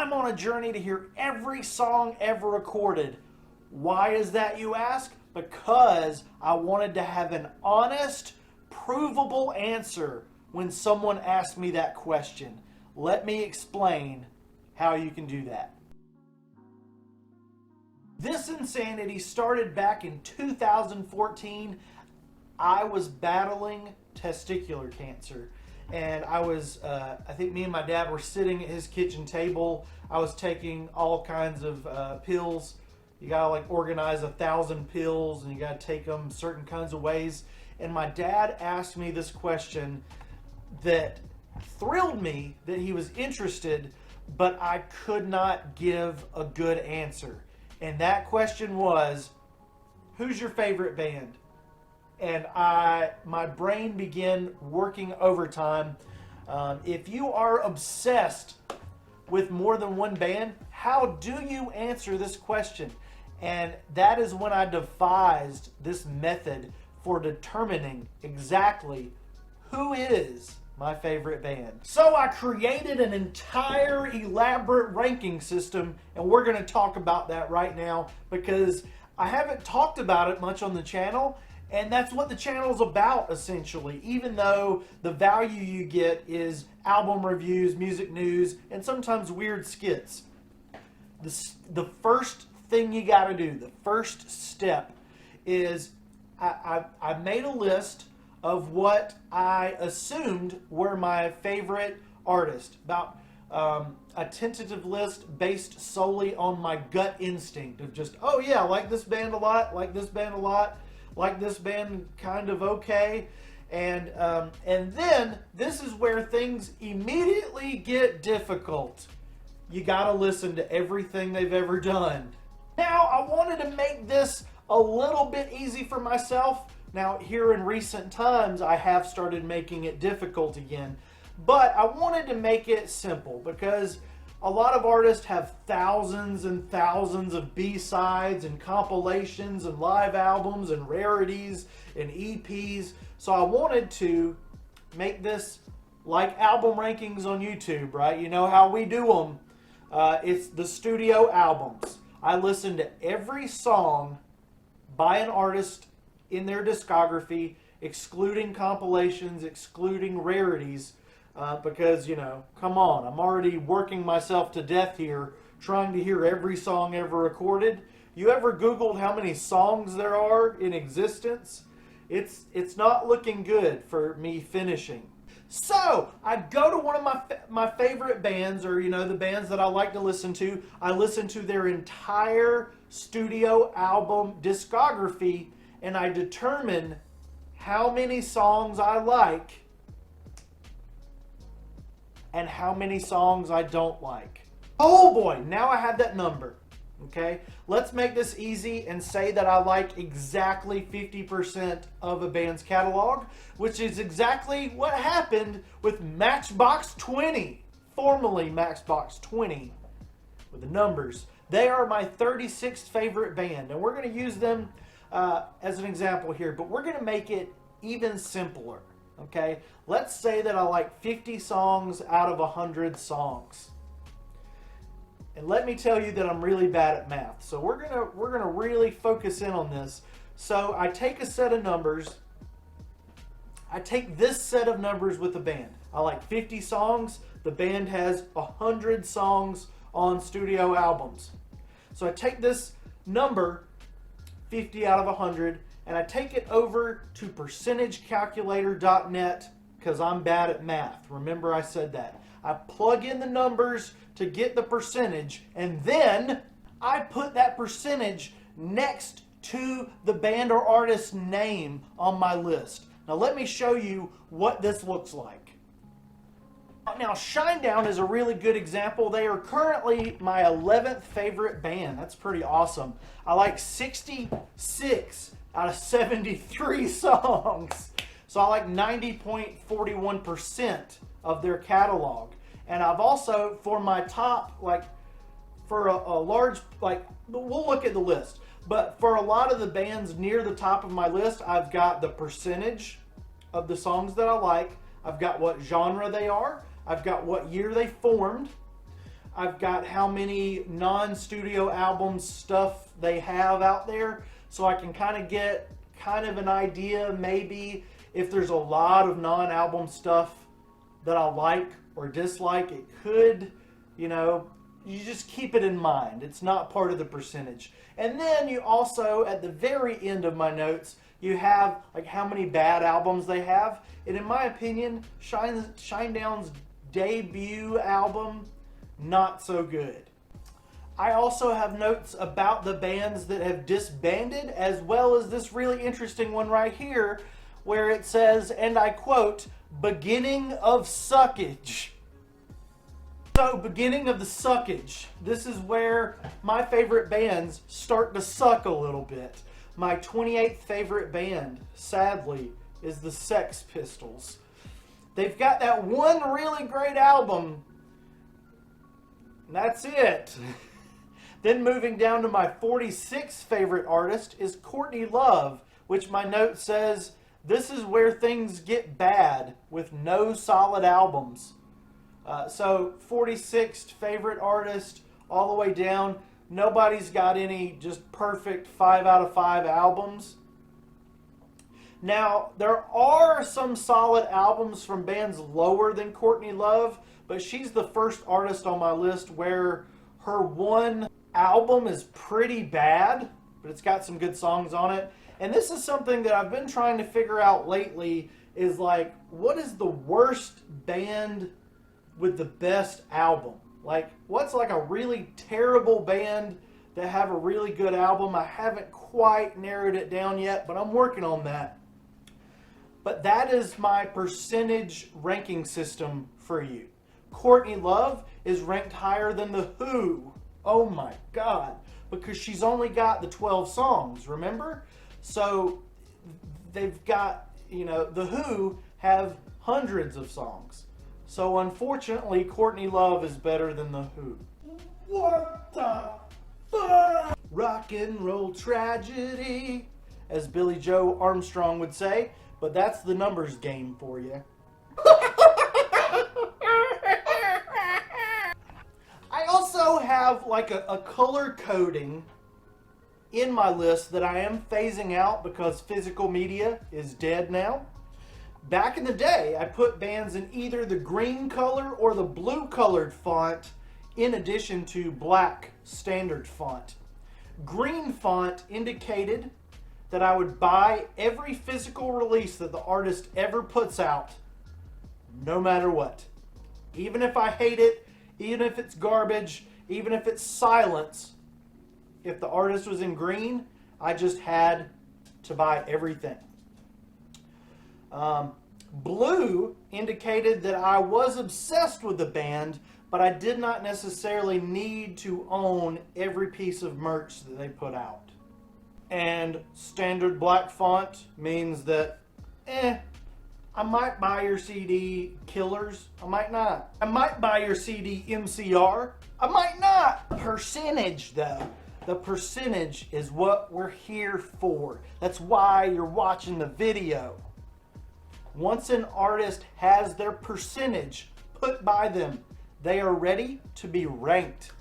I'm on a journey to hear every song ever recorded. Why is that, you ask? Because I wanted to have an honest, provable answer when someone asked me that question. Let me explain how you can do that. This insanity started back in 2014. I was battling testicular cancer. And I think me and my dad were sitting at his kitchen table. I was taking all kinds of pills. You gotta like organize 1,000 pills and you gotta take them certain kinds of ways. And my dad asked me this question that thrilled me that he was interested, but I could not give a good answer. And that question was, who's your favorite band? And my brain began working overtime. If you are obsessed with more than one band, how do you answer this question? And that is when I devised this method for determining exactly who is my favorite band. So I created an entire elaborate ranking system, and we're going to talk about that right now because I haven't talked about it much on the channel. And that's what the channel is about, essentially, even though the value you get is album reviews, music news, and sometimes weird skits. The first thing you got to do, the first step, is I made a list of what I assumed were my favorite artists, about a tentative list based solely on my gut instinct of just, oh yeah, I like this band a lot, like this band a lot, like this band kind of okay. And then this is where things immediately get difficult. You gotta listen to everything they've ever done. Now, I wanted to make this a little bit easy for myself. Now, here in recent times, I have started making it difficult again. But I wanted to make it simple because a lot of artists have thousands and thousands of B-sides and compilations and live albums and rarities and EPs. So I wanted to make this like album rankings on YouTube, right? You know how we do them. It's the studio albums. I listen to every song by an artist in their discography, excluding compilations, excluding rarities, because, you know, come on, I'm already working myself to death here trying to hear every song ever recorded. You ever Googled how many songs there are in existence? It's not looking good for me finishing. So I go to one of my favorite bands, or you know, the bands that I like to listen to. I listen to their entire studio album discography, and I determine how many songs I like and how many songs I don't like. Oh boy, now I have that number. Okay, let's make this easy and say that I like exactly 50% of a band's catalog, which is exactly what happened with Matchbox 20, formerly Matchbox 20, with the numbers. They are my 36th favorite band, and we're going to use them as an example here, but we're going to make it even simpler. Okay, let's say that I like 50 songs out of 100 songs. And let me tell you that I'm really bad at math. So we're gonna really focus in on this. So I take a set of numbers. I take this set of numbers with the band. I like 50 songs. The band has 100 songs on studio albums. So I take this number, 50 out of 100, and I take it over to percentagecalculator.net because I'm bad at math. Remember I said that. I plug in the numbers to get the percentage, and then I put that percentage next to the band or artist's name on my list. Now let me show you what this looks like. Now Shinedown is a really good example. They are currently my 11th favorite band. That's pretty awesome. I like 66 out of 73 songs. So I like 90.41% of their catalog. And I've also, for my top, like, for a large, like, we'll look at the list. But for a lot of the bands near the top of my list, I've got the percentage of the songs that I like. I've got what genre they are. I've got what year they formed. I've got how many non-studio albums stuff they have out there, so I can kind of get kind of an idea maybe if there's a lot of non-album stuff that I like or dislike. It could, you know, you just keep it in mind. It's not part of the percentage. And then you also, at the very end of my notes, you have like how many bad albums they have. And in my opinion, Shinedown's debut album, not so good. I also have notes about the bands that have disbanded, as well as this really interesting one right here, where it says, and I quote, beginning of suckage. So, beginning of the suckage. This is where my favorite bands start to suck a little bit. My 28th favorite band, sadly, is the Sex Pistols. They've got that one really great album, and that's it. Then moving down to my 46th favorite artist is Courtney Love, which my note says, this is where things get bad with no solid albums. So 46th favorite artist all the way down. Nobody's got any just perfect 5 out of 5 albums. Now, there are some solid albums from bands lower than Courtney Love, but she's the first artist on my list where her one album is pretty bad, but it's got some good songs on it. And this is something that I've been trying to figure out lately, is like, what is the worst band with the best album? Like, what's like a really terrible band that have a really good album? I haven't quite narrowed it down yet, but I'm working on that. But that is my percentage ranking system for you. Courtney Love is ranked higher than The Who. Oh my God. Because she's only got the 12 songs, remember? So they've got, you know, The Who have hundreds of songs. So unfortunately, Courtney Love is better than The Who. What the fuck? Rock and roll tragedy, as Billy Joe Armstrong would say. But that's the numbers game for you. I also have like a color coding in my list that I am phasing out because physical media is dead now. Back in the day, I put bands in either the green color or the blue colored font in addition to black standard font. Green font indicated that I would buy every physical release that the artist ever puts out, no matter what. Even if I hate it, even if it's garbage, even if it's silence, if the artist was in green, I just had to buy everything. Blue indicated that I was obsessed with the band, but I did not necessarily need to own every piece of merch that they put out. And standard black font means that, I might buy your CD Killers, I might not. I might buy your CD MCR, I might not. Percentage though. The percentage is what we're here for. That's why you're watching the video. Once an artist has their percentage put by them, they are ready to be ranked.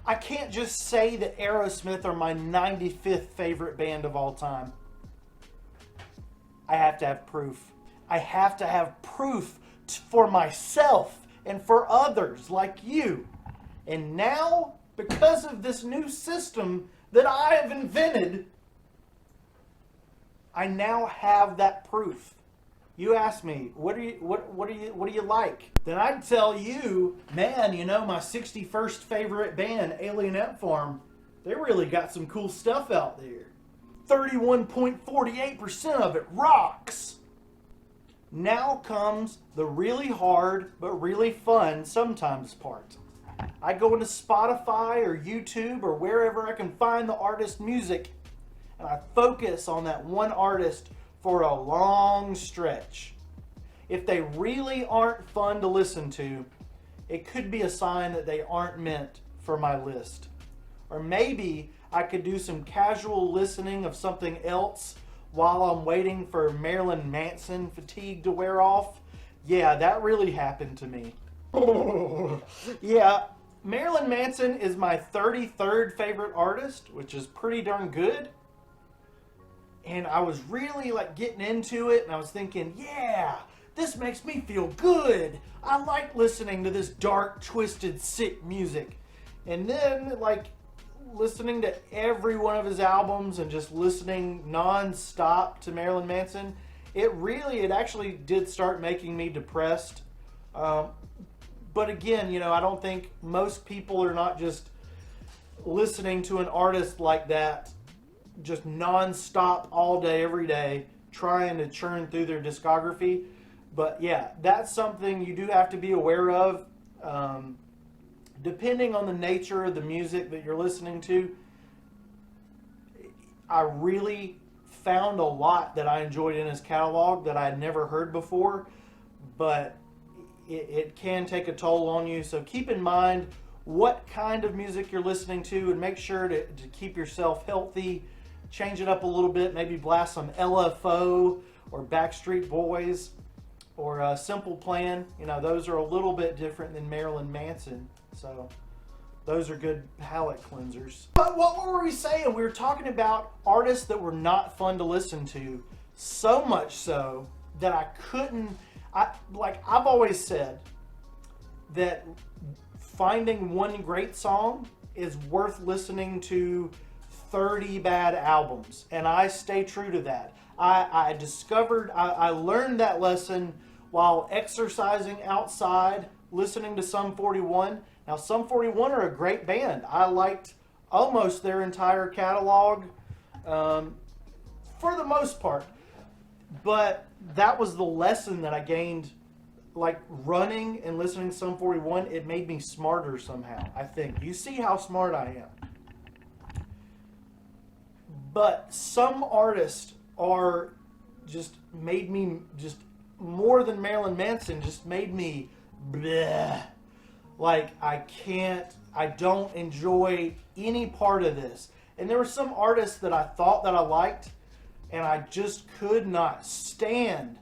I can't just say that Aerosmith are my 95th favorite band of all time. I have to have proof. I have to have proof for myself and for others like you. And now, because of this new system that I have invented, I now have that proof. You ask me, what do you like? Then I'd tell you, man, you know, my 61st favorite band, Alien Ant Farm, they really got some cool stuff out there. 31.48% of it rocks. Now comes the really hard but really fun sometimes part. I go into Spotify or YouTube or wherever I can find the artist's music, and I focus on that one artist for a long stretch. If they really aren't fun to listen to, it could be a sign that they aren't meant for my list. Or maybe I could do some casual listening of something else while I'm waiting for Marilyn Manson fatigue to wear off. Yeah, that really happened to me. Yeah, Marilyn Manson is my 33rd favorite artist, which is pretty darn good. And I was really like getting into it, and I was thinking, yeah, this makes me feel good. I like listening to this dark, twisted, sick music. And then, like, listening to every one of his albums and just listening non-stop to Marilyn Manson, it actually did start making me depressed. But again, I don't think most people are not just listening to an artist like that just non-stop all day, every day, trying to churn through their discography. But yeah, that's something you do have to be aware of. Depending on the nature of the music that you're listening to, I really found a lot that I enjoyed in his catalog that I had never heard before, but it can take a toll on you. So keep in mind what kind of music you're listening to, and make sure to keep yourself healthy. Change it up a little bit, maybe blast some LFO or Backstreet Boys or Simple Plan. Those are a little bit different than Marilyn Manson. So those are good palate cleansers. But what were we saying? We were talking about artists that were not fun to listen to. So much so that I couldn't, I've always said that finding one great song is worth listening to 30 bad albums. And I stay true to that. I learned that lesson while exercising outside, listening to Sum 41. Now, Sum 41 are a great band. I liked almost their entire catalog for the most part. But that was the lesson that I gained, like running and listening to Sum 41. It made me smarter somehow, I think. You see how smart I am. But some artists are just made me just more than Marilyn Manson, just made me bleh. Like, I don't enjoy any part of this. And there were some artists that I thought that I liked, and I just could not stand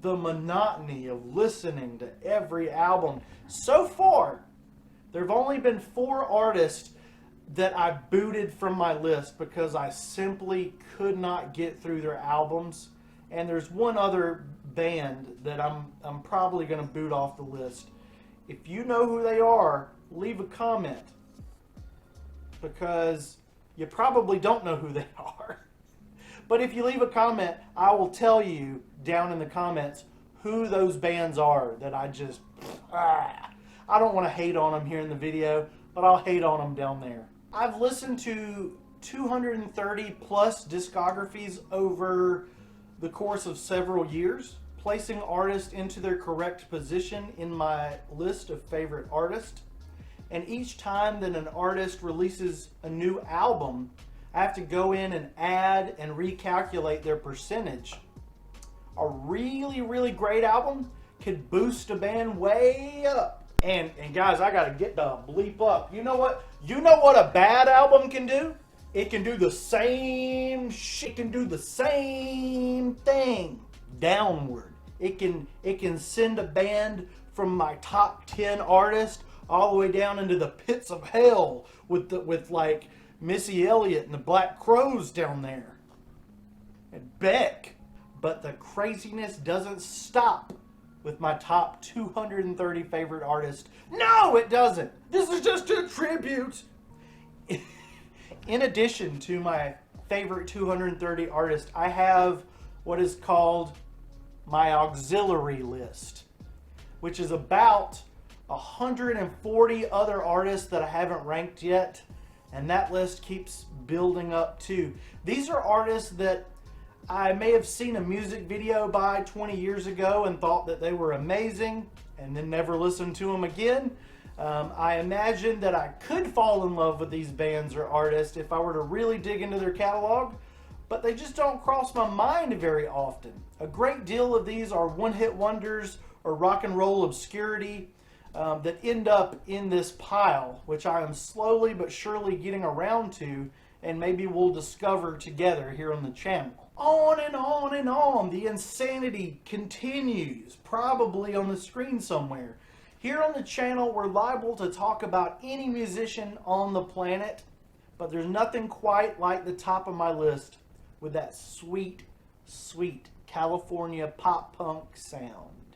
the monotony of listening to every album. So far, there have only been 4 artists that I booted from my list because I simply could not get through their albums. And there's one other band that I'm probably going to boot off the list. If you know who they are, leave a comment, because you probably don't know who they are. But if you leave a comment, I will tell you down in the comments who those bands are that I just, I don't want to hate on them here in the video, but I'll hate on them down there. I've listened to 230 plus discographies over the course of several years, placing artists into their correct position in my list of favorite artists. And each time that an artist releases a new album, I have to go in and add and recalculate their percentage. A really, really great album could boost a band way up. And guys, I gotta get the bleep up. You know what? You know what a bad album can do? It can do the same shit. It can do the same thing downward. It can send a band from my top 10 artists all the way down into the pits of hell with like Missy Elliott and the Black Crowes down there and Beck. But the craziness doesn't stop with my top 230 favorite artists. No, it doesn't. This is just a tribute. In addition to my favorite 230 artists, I have what is called my auxiliary list, which is about 140 other artists that I haven't ranked yet, and that list keeps building up too. These are artists that I may have seen a music video by 20 years ago and thought that they were amazing and then never listened to them again. I imagine that I could fall in love with these bands or artists if I were to really dig into their catalog, but they just don't cross my mind very often. A great deal of these are one-hit wonders or rock and roll obscurity that end up in this pile, which I am slowly but surely getting around to, and maybe we'll discover together here on the channel. On and on and on. The insanity continues, probably on the screen somewhere. Here on the channel, we're liable to talk about any musician on the planet, but there's nothing quite like the top of my list with that sweet, sweet California pop punk sound.